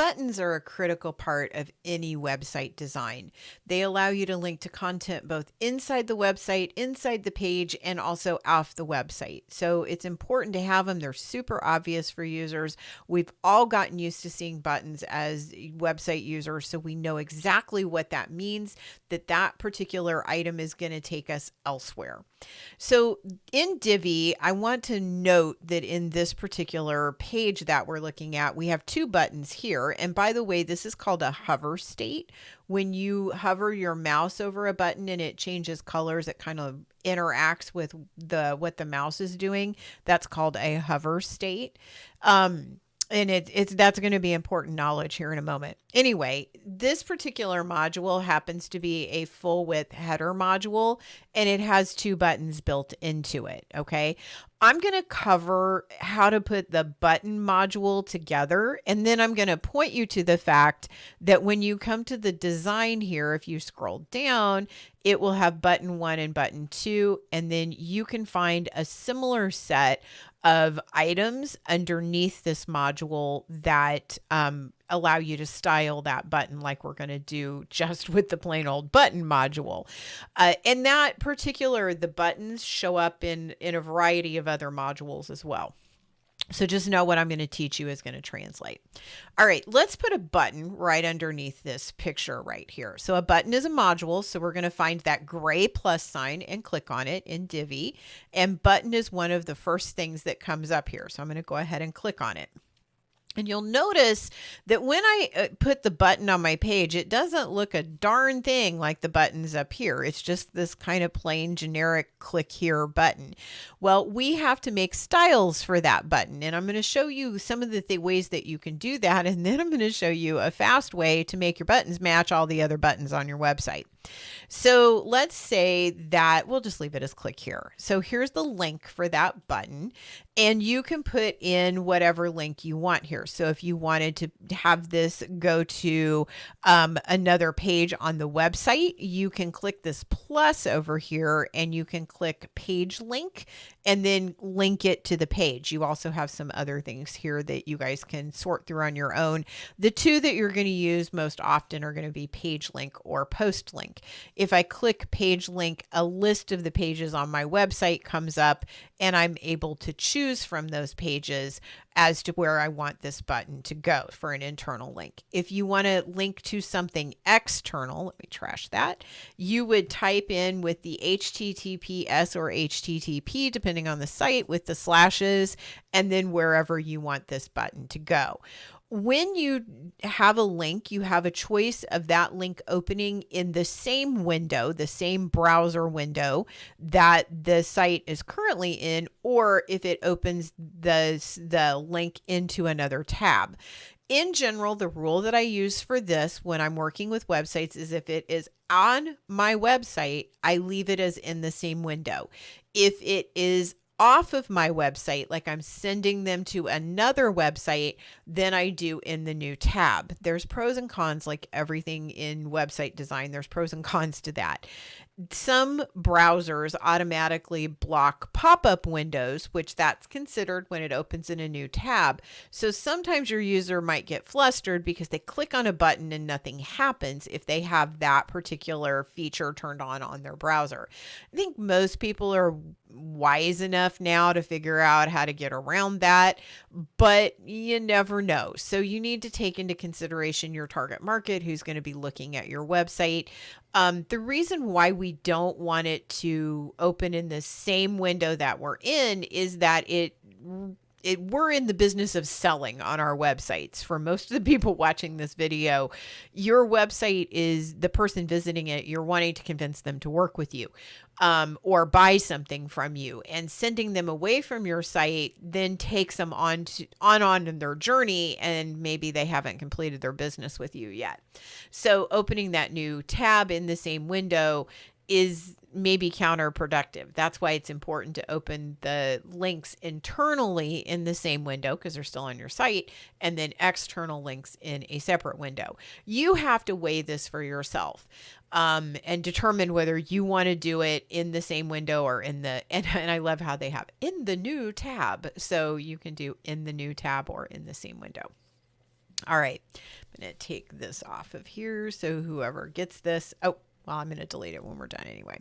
buttons are a critical part of any website design. They allow you to link to content both inside the website, inside the page, and also off the website. So it's important to have them. They're super obvious for users. We've all gotten used to seeing buttons as website users, so we know exactly what that means, that that particular item is going to take us elsewhere. So in Divi, I want to note that in this particular page that we're looking at, we have two buttons here. And by the way, this is called a hover state. When you hover your mouse over a button and it changes colors, it kind of interacts with what the mouse is doing. That's called a hover state. And that's going to be important knowledge here in a moment. Anyway, this particular module happens to be a full width header module, and it has two buttons built into it. Okay. I'm going to cover how to put the button module together, and then I'm going to point you to the fact that when you come to the design here, if you scroll down, it will have button 1 and button 2, and then you can find a similar set of items underneath this module that allow you to style that button like we're going to do just with the plain old button module. And that particular, the buttons show up in a variety of other modules as well. So just know what I'm going to teach you is going to translate. All right, let's put a button right underneath this picture right here. So a button is a module. So we're going to find that gray plus sign and click on it in Divi. And button is one of the first things that comes up here. So I'm going to go ahead and click on it. And you'll notice that when I put the button on my page, it doesn't look a darn thing like the buttons up here. It's just this kind of plain generic click here button. Well, we have to make styles for that button. And I'm going to show you some of the ways that you can do that. And then I'm going to show you a fast way to make your buttons match all the other buttons on your website. So let's say that we'll just leave it as click here. So here's the link for that button, and you can put in whatever link you want here. So if you wanted to have this go to another page on the website, you can click this plus over here and you can click page link and then link it to the page. You also have some other things here that you guys can sort through on your own. The two that you're going to use most often are going to be page link or post link. If I click page link, a list of the pages on my website comes up and I'm able to choose from those pages as to where I want this button to go for an internal link. If you want to link to something external, let me trash that, you would type in with the HTTPS or HTTP, depending on the site, with the slashes, and then wherever you want this button to go. When you have a link, you have a choice of that link opening in the same window, the same browser window that the site is currently in, or if it opens the link into another tab. In general, the rule that I use for this when I'm working with websites is if it is on my website, I leave it as in the same window. If it is off of my website, like I'm sending them to another website, then I do in the new tab. There's pros and cons, like everything in website design. There's pros and cons to that. Some browsers automatically block pop-up windows, which that's considered when it opens in a new tab. So sometimes your user might get flustered because they click on a button and nothing happens if they have that particular feature turned on their browser. I think most people are wise enough now to figure out how to get around that, but you never know. So you need to take into consideration your target market, who's going to be looking at your website. The reason why we don't want it to open in the same window that we're in is that we're in the business of selling on our websites. For most of the people watching this video, your website is the person visiting it. You're wanting to convince them to work with you or buy something from you, and sending them away from your site then takes them on in their journey, and maybe they haven't completed their business with you yet. So opening that new tab in the same window is maybe counterproductive. That's why it's important to open the links internally in the same window because they're still on your site, and then external links in a separate window. You have to weigh this for yourself and determine whether you want to do it in the same window or and I love how they have in the new tab. So you can do in the new tab or in the same window. All right, I'm going to take this off of here so whoever gets this, oh, well, I'm going to delete it when we're done anyway.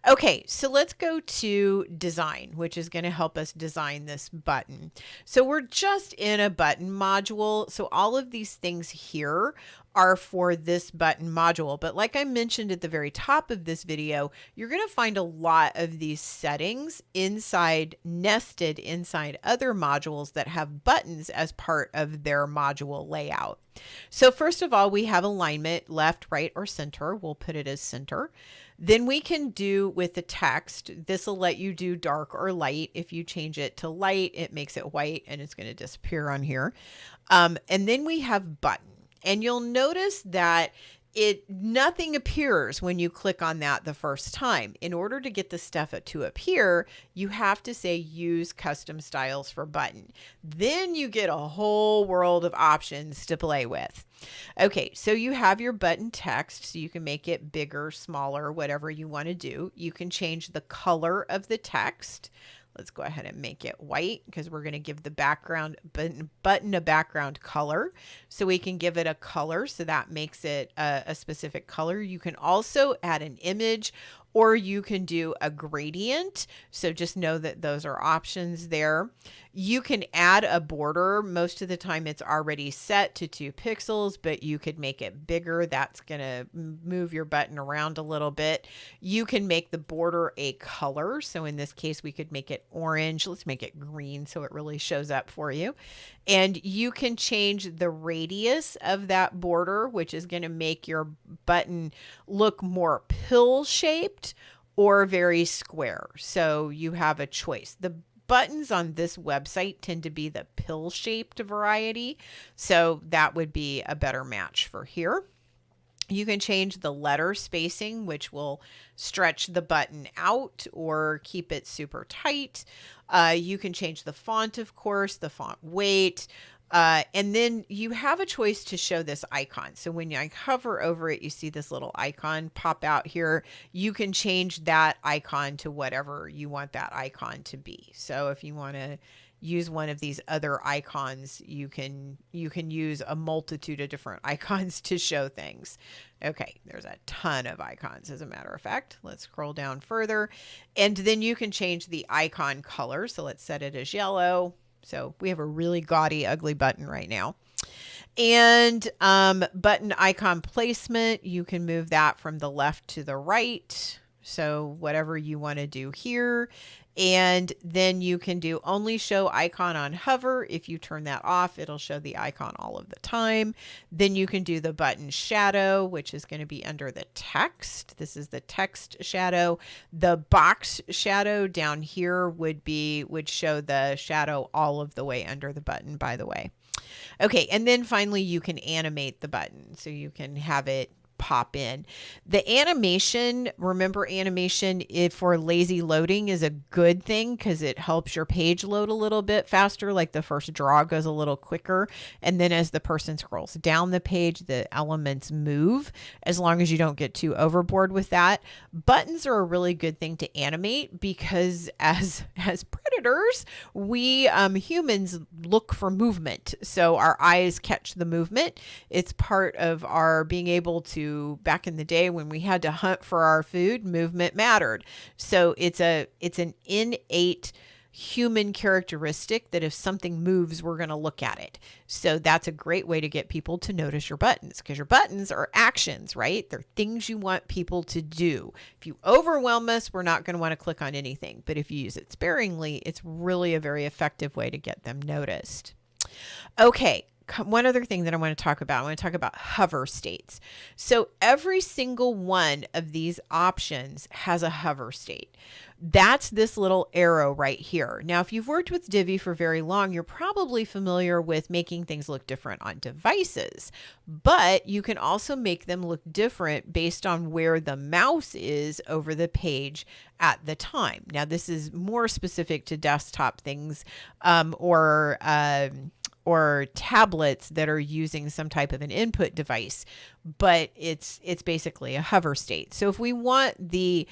Okay, so let's go to design, which is going to help us design this button. So we're just in a button module. So all of these things here are for this button module. But like I mentioned at the very top of this video, you're going to find a lot of these settings nested inside other modules that have buttons as part of their module layout. So first of all, we have alignment, left, right, or center. We'll put it as center. Then we can do with the text, this will let you do dark or light. If you change it to light, it makes it white and it's going to disappear on here. And then we have button. And you'll notice that nothing appears when you click on that the first time. In order to get the stuff to appear, you have to say use custom styles for button. Then you get a whole world of options to play with. Okay, so you have your button text, so you can make it bigger, smaller, whatever you want to do. You can change the color of the text. Let's go ahead and make it white because we're going to give the background button a background color. So we can give it a color. So that makes it a specific color. You can also add an image, or you can do a gradient. So just know that those are options there. You can add a border. Most of the time it's already set to 2 pixels, but you could make it bigger. That's going to move your button around a little bit. You can make the border a color. So in this case, we could make it orange. Let's make it green so it really shows up for you. And you can change the radius of that border, which is going to make your button look more pill shaped or very square. So you have a choice. The buttons on this website tend to be the pill shaped variety. So that would be a better match for here. You can change the letter spacing, which will stretch the button out or keep it super tight. You can change the font, of course, the font weight. And then you have a choice to show this icon. So when I hover over it, you see this little icon pop out here. You can change that icon to whatever you want that icon to be. So if you want to use one of these other icons, you can use a multitude of different icons to show things. Okay, there's a ton of icons as a matter of fact. Let's scroll down further, and then you can change the icon color. So let's set it as yellow. So we have a really gaudy, ugly button right now. And button icon placement, you can move that from the left to the right. So whatever you want to do here. And then you can do only show icon on hover. If you turn that off, it'll show the icon all of the time. Then you can do the button shadow, which is going to be under the text. This is the text shadow. The box shadow down here would show the shadow all of the way under the button, by the way. Okay, and then finally you can animate the button. So you can have it pop in. The animation, remember animation for lazy loading is a good thing because it helps your page load a little bit faster. Like the first draw goes a little quicker. And then as the person scrolls down the page, the elements move as long as you don't get too overboard with that. Buttons are a really good thing to animate because as predators, we humans look for movement. So our eyes catch the movement. It's part of our being able to, back in the day when we had to hunt for our food, movement mattered. So it's an innate human characteristic that if something moves, we're going to look at it. So that's a great way to get people to notice your buttons, because your buttons are actions, right? They're things you want people to do. If you overwhelm us, we're not going to want to click on anything. But if you use it sparingly, it's really a very effective way to get them noticed. Okay. One other thing that I want to talk about hover states. So every single one of these options has a hover state. That's this little arrow right here. Now, if you've worked with Divi for very long, you're probably familiar with making things look different on devices, but you can also make them look different based on where the mouse is over the page at the time. Now, this is more specific to desktop things or tablets that are using some type of an input device, but it's basically a hover state. So if we want the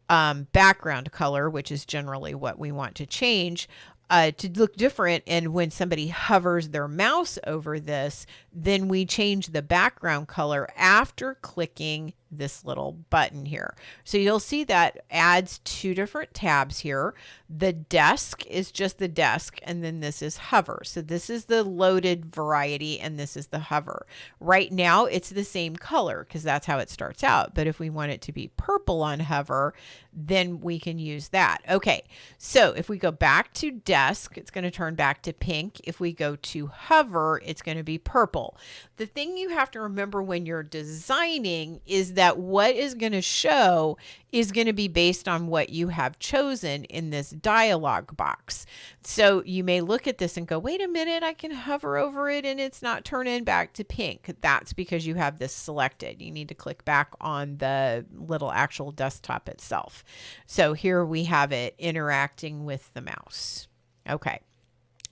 background color, which is generally what we want to change, to look different, and when somebody hovers their mouse over this, then we change the background color after clicking this little button here. So you'll see that adds two different tabs here. The desk is just the desk, and then this is hover. So this is the loaded variety, and this is the hover. Right now it's the same color because that's how it starts out. But if we want it to be purple on hover, then we can use that. Okay, so if we go back to desk, it's going to turn back to pink. If we go to hover, it's going to be purple. The thing you have to remember when you're designing is that what is going to show is going to be based on what you have chosen in this dialog box. So you may look at this and go, wait a minute, I can hover over it and it's not turning back to pink. That's because you have this selected. You need to click back on the little actual desktop itself. So here we have it interacting with the mouse. Okay.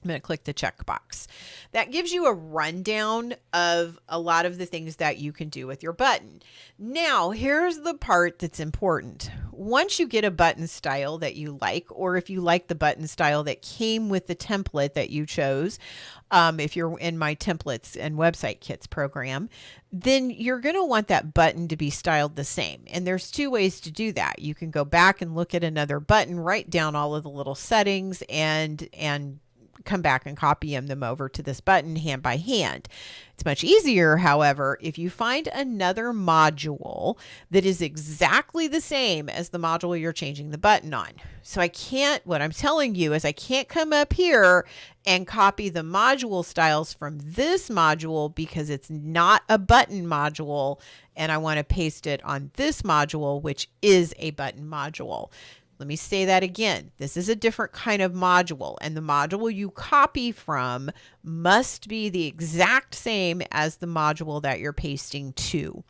I'm going to click the checkbox. That gives you a rundown of a lot of the things that you can do with your button. Now, here's the part that's important. Once you get a button style that you like, or if you like the button style that came with the template that you chose, if you're in my templates and website kits program, then you're going to want that button to be styled the same. And there's two ways to do that. You can go back and look at another button, write down all of the little settings, and come back and copy them over to this button hand by hand. It's much easier, however, if you find another module that is exactly the same as the module you're changing the button on. So what I'm telling you is I can't come up here and copy the module styles from this module because it's not a button module, and I want to paste it on this module, which is a button module. Let me say that again. This is a different kind of module, and the module you copy from must be the exact same as the module that you're pasting to.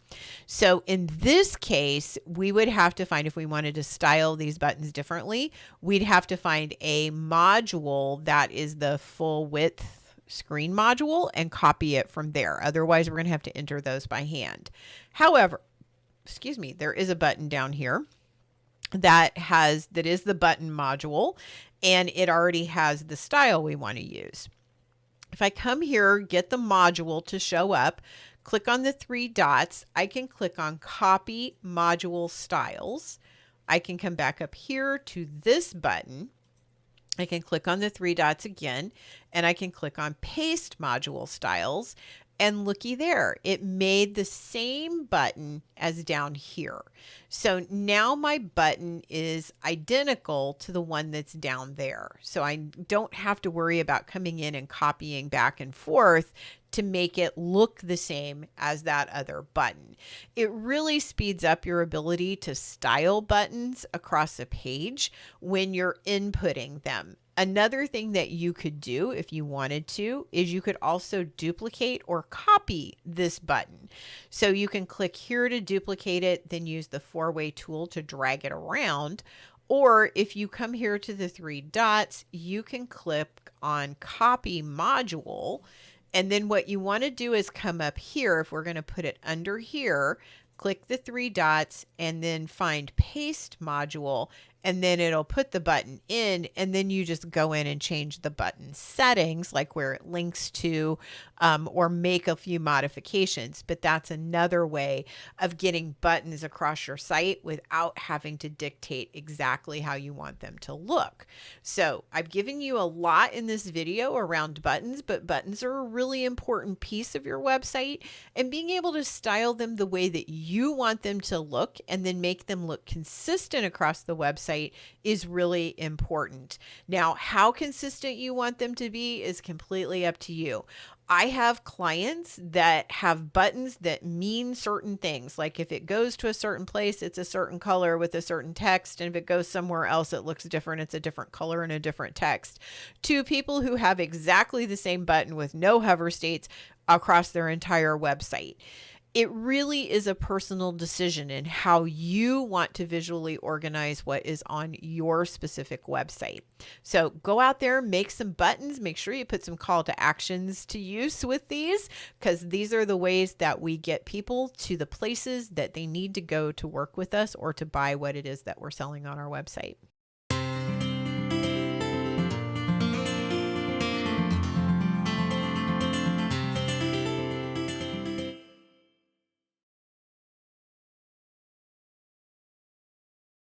So in this case, we would have to find, if we wanted to style these buttons differently, we'd have to find a module that is the full width screen module and copy it from there. Otherwise, we're going to have to enter those by hand. However, there is a button down here that is the button module, and it already has the style we want to use. If I come here, get the module to show up, click on the three dots, I can click on copy module styles. I can come back up here to this button. I can click on the three dots again, and I can click on paste module styles. And looky there, it made the same button as down here. So now my button is identical to the one that's down there. So I don't have to worry about coming in and copying back and forth to make it look the same as that other button. It really speeds up your ability to style buttons across a page when you're inputting them. Another thing that you could do if you wanted to is you could also duplicate or copy this button. So you can click here to duplicate it, then use the four-way tool to drag it around. Or if you come here to the three dots, you can click on copy module. And then what you want to do is come up here. If we're going to put it under here, click the three dots and then find paste module, and then it'll put the button in, and then you just go in and change the button settings, like where it links to, or make a few modifications. But that's another way of getting buttons across your site without having to dictate exactly how you want them to look. So I've given you a lot in this video around buttons, but buttons are a really important piece of your website, and being able to style them the way that you want them to look and then make them look consistent across the website is really important. Now, how consistent you want them to be is completely up to you. I have clients that have buttons that mean certain things. Like if it goes to a certain place, it's a certain color with a certain text. And if it goes somewhere else, it looks different. It's a different color and a different text. To people who have exactly the same button with no hover states across their entire website. It really is a personal decision in how you want to visually organize what is on your specific website. So go out there, make some buttons, make sure you put some call to actions to use with these, because these are the ways that we get people to the places that they need to go to work with us or to buy what it is that we're selling on our website.